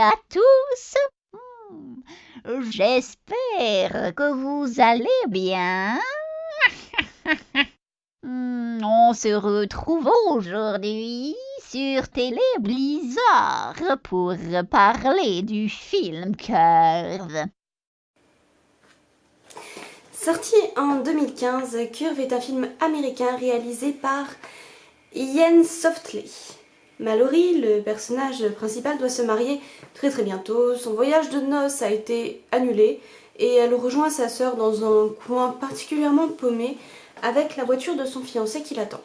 à tous. J'espère que vous allez bien. On se retrouve aujourd'hui sur Télé Blizzard pour parler du film Curve. Sorti en 2015, Curve est un film américain réalisé par Ian Softly. Mallory, le personnage principal, doit se marier très bientôt. Son voyage de noces a été annulé et elle rejoint sa sœur dans un coin particulièrement paumé avec la voiture de son fiancé qui l'attend.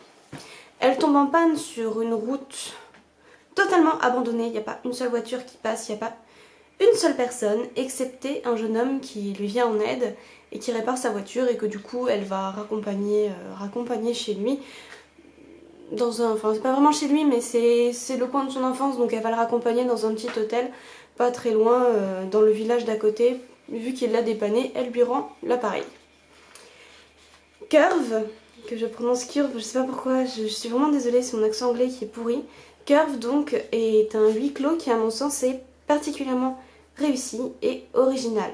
Elle tombe en panne sur une route totalement abandonnée. Il n'y a pas une seule voiture qui passe, il n'y a pas une seule personne, excepté un jeune homme qui lui vient en aide et qui répare sa voiture et que du coup elle va raccompagner chez lui. Enfin c'est pas vraiment chez lui mais c'est le coin de son enfance, donc elle va le raccompagner dans un petit hôtel pas très loin dans le village d'à côté. Vu qu'il l'a dépanné, elle lui rend l'appareil. Curve, que je prononce Curve, je sais pas pourquoi, je suis vraiment désolée, c'est mon accent anglais qui est pourri. Curve donc est un huis clos qui à mon sens est particulièrement réussi et original.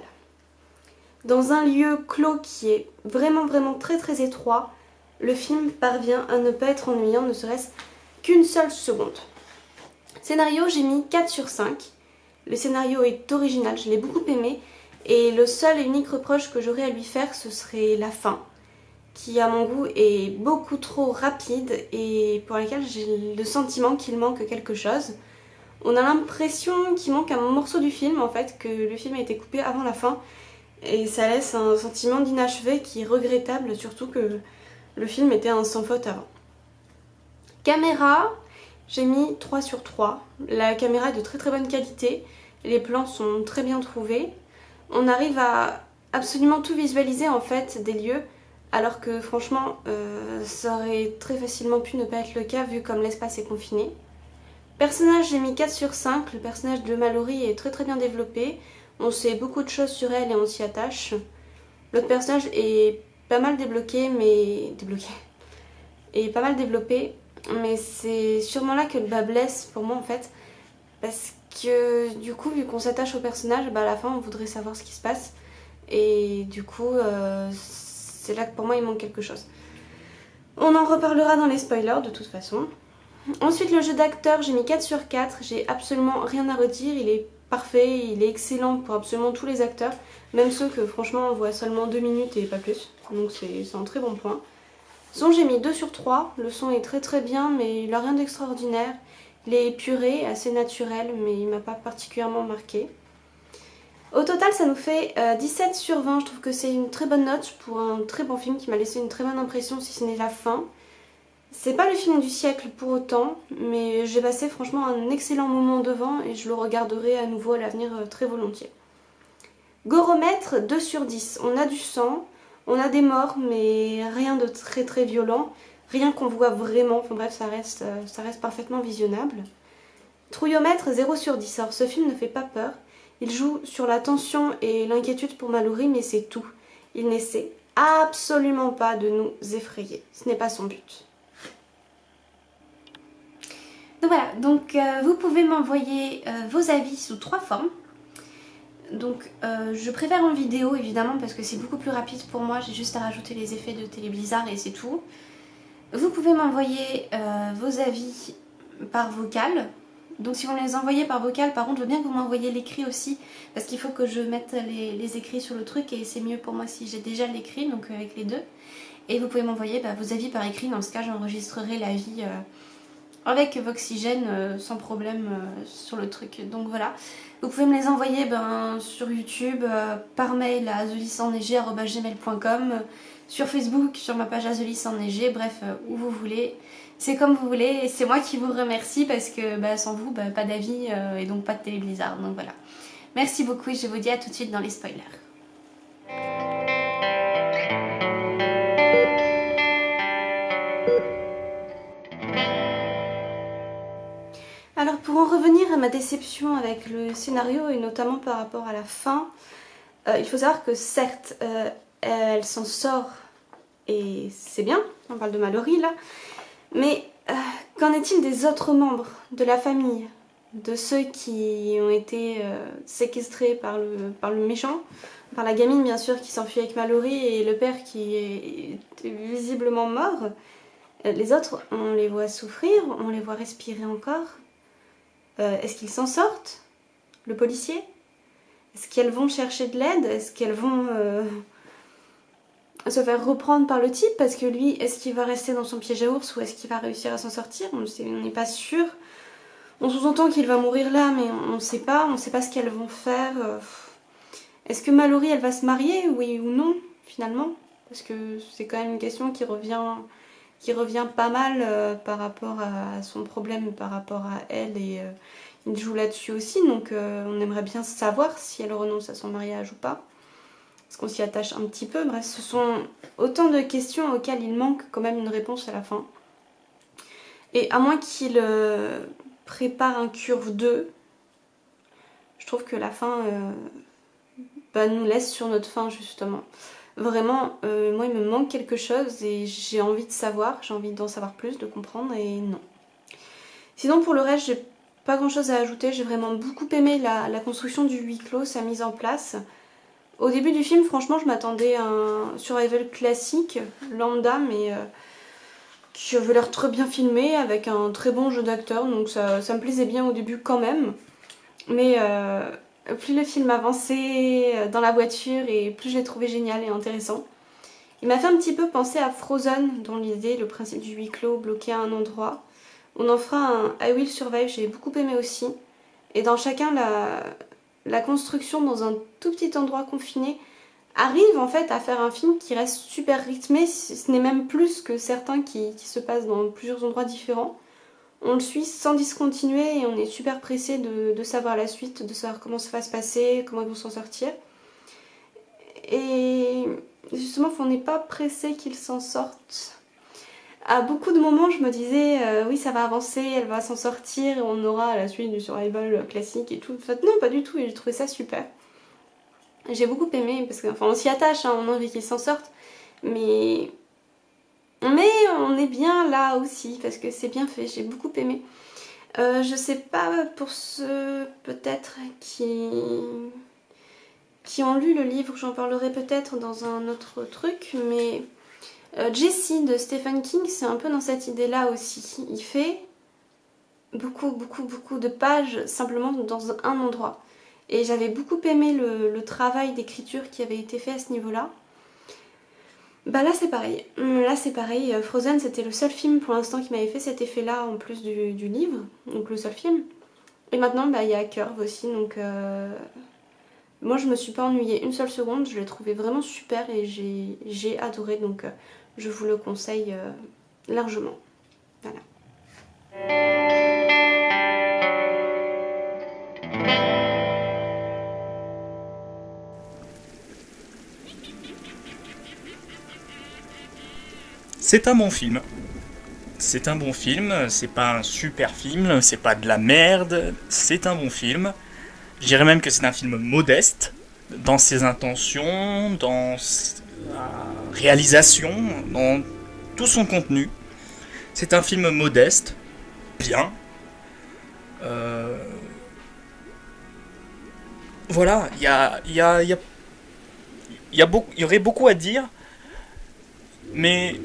Dans un lieu clos qui est vraiment très étroit, le film parvient à ne pas être ennuyant, ne serait-ce qu'une seule seconde. Scénario, j'ai mis 4 sur 5. Le scénario est original, je l'ai beaucoup aimé, et le seul et unique reproche que j'aurais à lui faire, ce serait la fin, qui à mon goût est beaucoup trop rapide et pour laquelle j'ai le sentiment qu'il manque quelque chose. On a l'impression qu'il manque un morceau du film en fait, que le film a été coupé avant la fin et ça laisse un sentiment d'inachevé qui est regrettable, surtout que le film était un sans faute avant. Caméra, j'ai mis 3 sur 3. La caméra est de très bonne qualité, les plans sont très bien trouvés. On arrive à absolument tout visualiser en fait des lieux, alors que franchement ça aurait très facilement pu ne pas être le cas vu comme l'espace est confiné. Personnage, j'ai mis 4 sur 5, le personnage de Mallory est très bien développé, on sait beaucoup de choses sur elle et on s'y attache. L'autre personnage est pas mal développé, mais c'est sûrement là que le bas blesse pour moi en fait, parce que du coup vu qu'on s'attache au personnage, à la fin on voudrait savoir ce qui se passe et du coup c'est là que pour moi il manque quelque chose. On en reparlera dans les spoilers de toute façon. Ensuite le jeu d'acteur, j'ai mis 4 sur 4, j'ai absolument rien à redire, il est parfait, il est excellent pour absolument tous les acteurs, même ceux que franchement on voit seulement 2 minutes et pas plus, donc c'est un très bon point. Son, j'ai mis 2 sur 3, le son est très bien mais il n'a rien d'extraordinaire, il est épuré, assez naturel mais il m'a pas particulièrement marqué. Au total ça nous fait 17 sur 20, je trouve que c'est une très bonne note pour un très bon film qui m'a laissé une très bonne impression si ce n'est la fin. C'est pas le film du siècle pour autant, mais j'ai passé franchement un excellent moment devant et je le regarderai à nouveau à l'avenir très volontiers. Goromètre 2 sur 10, on a du sang, on a des morts mais rien de très violent, rien qu'on voit vraiment, enfin bref ça reste parfaitement visionnable. Trouillomètre 0 sur 10, alors ce film ne fait pas peur, il joue sur la tension et l'inquiétude pour Mallory mais c'est tout, il n'essaie absolument pas de nous effrayer, ce n'est pas son but. Donc voilà, vous pouvez m'envoyer vos avis sous 3 formes. Donc je préfère en vidéo évidemment parce que c'est beaucoup plus rapide pour moi, j'ai juste à rajouter les effets de Télé Blizzard et c'est tout. Vous pouvez m'envoyer vos avis par vocal. Donc si vous me les envoyez par vocal, par contre je veux bien que vous m'envoyiez l'écrit aussi, parce qu'il faut que je mette les écrits sur le truc et c'est mieux pour moi si j'ai déjà l'écrit, donc avec les deux. Et vous pouvez m'envoyer vos avis par écrit, dans ce cas j'enregistrerai l'avis avec Voxygène sans problème sur le truc. Donc voilà, vous pouvez me les envoyer sur YouTube, par mail à thelissenneigé@gmail.com, sur Facebook, sur ma page @thelissenneigé, bref, où vous voulez. C'est comme vous voulez et c'est moi qui vous remercie parce que sans vous, pas d'avis et donc pas de Télé Blizzard. Donc voilà. Merci beaucoup et je vous dis à tout de suite dans les spoilers. Alors pour en revenir à ma déception avec le scénario et notamment par rapport à la fin, il faut savoir que certes elle s'en sort et c'est bien, on parle de Mallory là, mais qu'en est-il des autres membres de la famille? de ceux qui ont été séquestrés par le méchant, par la gamine bien sûr qui s'enfuit avec Mallory et le père qui est visiblement mort. Les autres, on les voit souffrir, on les voit respirer encore. Est-ce qu'ils s'en sortent? Le policier? Est-ce qu'elles vont chercher de l'aide? Est-ce qu'elles vont se faire reprendre par le type? Parce que lui, est-ce qu'il va rester dans son piège à ours ou est-ce qu'il va réussir à s'en sortir? On n'est pas sûr. On sous-entend qu'il va mourir là, mais on ne sait pas ce qu'elles vont faire. Est-ce que Mallory, elle va se marier, oui ou non, finalement? Parce que c'est quand même une question qui revient pas mal par rapport à son problème, par rapport à elle, et il joue là-dessus aussi, donc on aimerait bien savoir si elle renonce à son mariage ou pas. Est-ce qu'on s'y attache un petit peu? Bref, ce sont autant de questions auxquelles il manque quand même une réponse à la fin. Et à moins qu'il prépare un curve 2, je trouve que la fin nous laisse sur notre faim justement. Vraiment, moi il me manque quelque chose et j'ai envie de savoir, j'ai envie d'en savoir plus, de comprendre, et non. Sinon pour le reste, j'ai pas grand chose à ajouter, j'ai vraiment beaucoup aimé la construction du huis clos, sa mise en place. Au début du film, franchement, je m'attendais à un survival classique, lambda, mais qui avait l'air très bien filmé, avec un très bon jeu d'acteur, donc ça me plaisait bien au début quand même. Mais plus le film avançait dans la voiture et plus je l'ai trouvé génial et intéressant. Il m'a fait un petit peu penser à Frozen dans l'idée, le principe du huis clos bloqué à un endroit. On en fera un I Will Survive, j'ai beaucoup aimé aussi. Et dans chacun, la construction dans un tout petit endroit confiné arrive en fait à faire un film qui reste super rythmé, ce n'est même plus que certains qui se passent dans plusieurs endroits différents. On le suit sans discontinuer et on est super pressé de savoir la suite, de savoir comment ça va se passer, comment ils vont s'en sortir. Et justement, on n'est pas pressé qu'ils s'en sortent. À beaucoup de moments, je me disais, oui, ça va avancer, elle va s'en sortir et on aura la suite du survival classique et tout. En fait, non, pas du tout, et j'ai trouvé ça super. J'ai beaucoup aimé, parce qu'on s'y attache, hein, on a envie qu'ils s'en sortent, mais on est bien là aussi, parce que c'est bien fait, j'ai beaucoup aimé. Je sais pas, pour ceux peut-être qui ont lu le livre, j'en parlerai peut-être dans un autre truc, mais Jessie de Stephen King, c'est un peu dans cette idée-là aussi. Il fait beaucoup de pages simplement dans un endroit. Et j'avais beaucoup aimé le travail d'écriture qui avait été fait à ce niveau-là. Bah là c'est pareil. Frozen, c'était le seul film pour l'instant qui m'avait fait cet effet-là en plus du livre. Donc le seul film. Et maintenant il y a Curve aussi. Donc moi je me suis pas ennuyée une seule seconde. Je l'ai trouvé vraiment super et j'ai adoré. Donc je vous le conseille largement. Voilà. C'est un bon film. C'est un bon film, c'est pas un super film, c'est pas de la merde, c'est un bon film. Je dirais même que c'est un film modeste dans ses intentions, dans sa réalisation, dans tout son contenu. C'est un film modeste, bien. Voilà, il y aurait beaucoup à dire, mais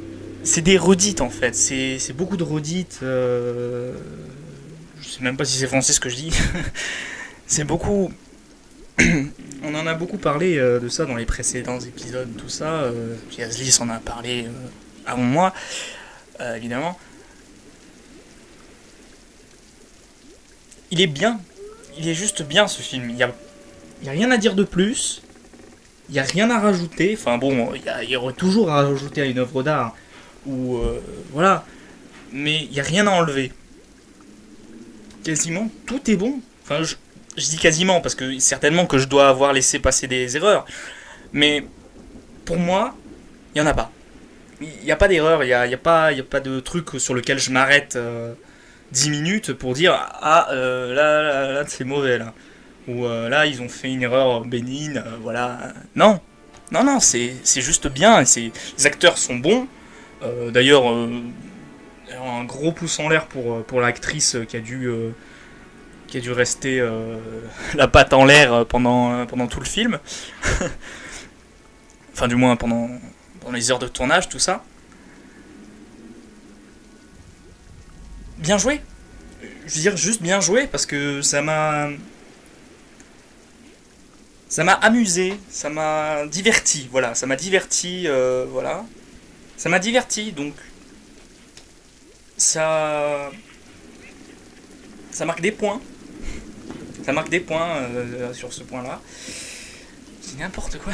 c'est des redites en fait. C'est beaucoup de redites. Je sais même pas si c'est français ce que je dis. C'est beaucoup. On en a beaucoup parlé de ça dans les précédents épisodes, tout ça. Yazlis en a parlé avant moi, évidemment. Il est bien. Il est juste bien ce film. Il y a rien à dire de plus. Il y a rien à rajouter. Enfin bon, il y aurait toujours à rajouter à une œuvre d'art. Ou voilà. Mais il y a rien à enlever. Quasiment tout est bon. Enfin, je dis quasiment parce que certainement que je dois avoir laissé passer des erreurs. Mais pour moi, il n'y en a pas. Il n'y a pas d'erreur, il n'y a pas de truc sur lequel je m'arrête 10 minutes pour dire ah là c'est mauvais là. Ou là ils ont fait une erreur bénigne, voilà. Non, c'est juste bien. Les acteurs sont bons. D'ailleurs, un gros pouce en l'air pour l'actrice qui qui a dû rester la patte en l'air pendant tout le film. Enfin, du moins pendant les heures de tournage, tout ça. Bien joué. Je veux dire, juste bien joué, parce que ça m'a amusé, ça m'a diverti, voilà, ça m'a diverti, voilà. Ça m'a diverti, donc ça marque des points. Ça marque des points sur ce point-là. C'est n'importe quoi.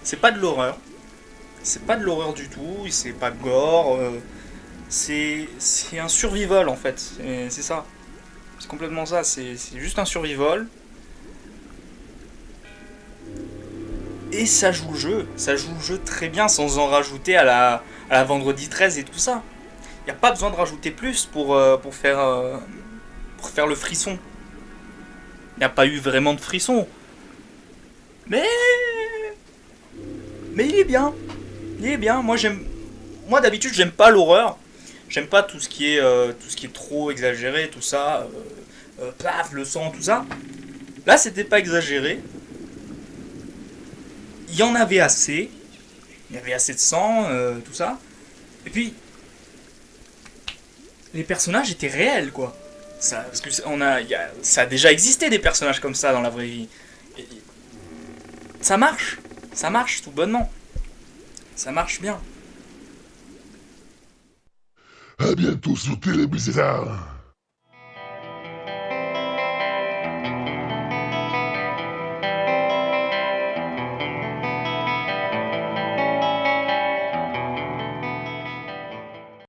C'est pas de l'horreur. C'est pas de l'horreur du tout, c'est pas gore. C'est un survival en fait. C'est ça. C'est complètement ça. C'est juste un survival. Et ça joue le jeu. Ça joue le jeu très bien sans en rajouter à la vendredi 13 et tout ça. Il n'y a pas besoin de rajouter plus pour faire le frisson. Il n'y a pas eu vraiment de frisson. Mais il est bien. Il est bien. Moi d'habitude j'aime pas l'horreur. J'aime pas tout ce qui est trop exagéré, tout ça. Paf, le sang, tout ça. Là c'était pas exagéré. Il y en avait assez. Il y avait assez de sang, tout ça. Et puis les personnages étaient réels, quoi. Parce que ça a déjà existé des personnages comme ça dans la vraie vie. Et ça marche tout bonnement. Ça marche bien. À bientôt sur Télébuzzard.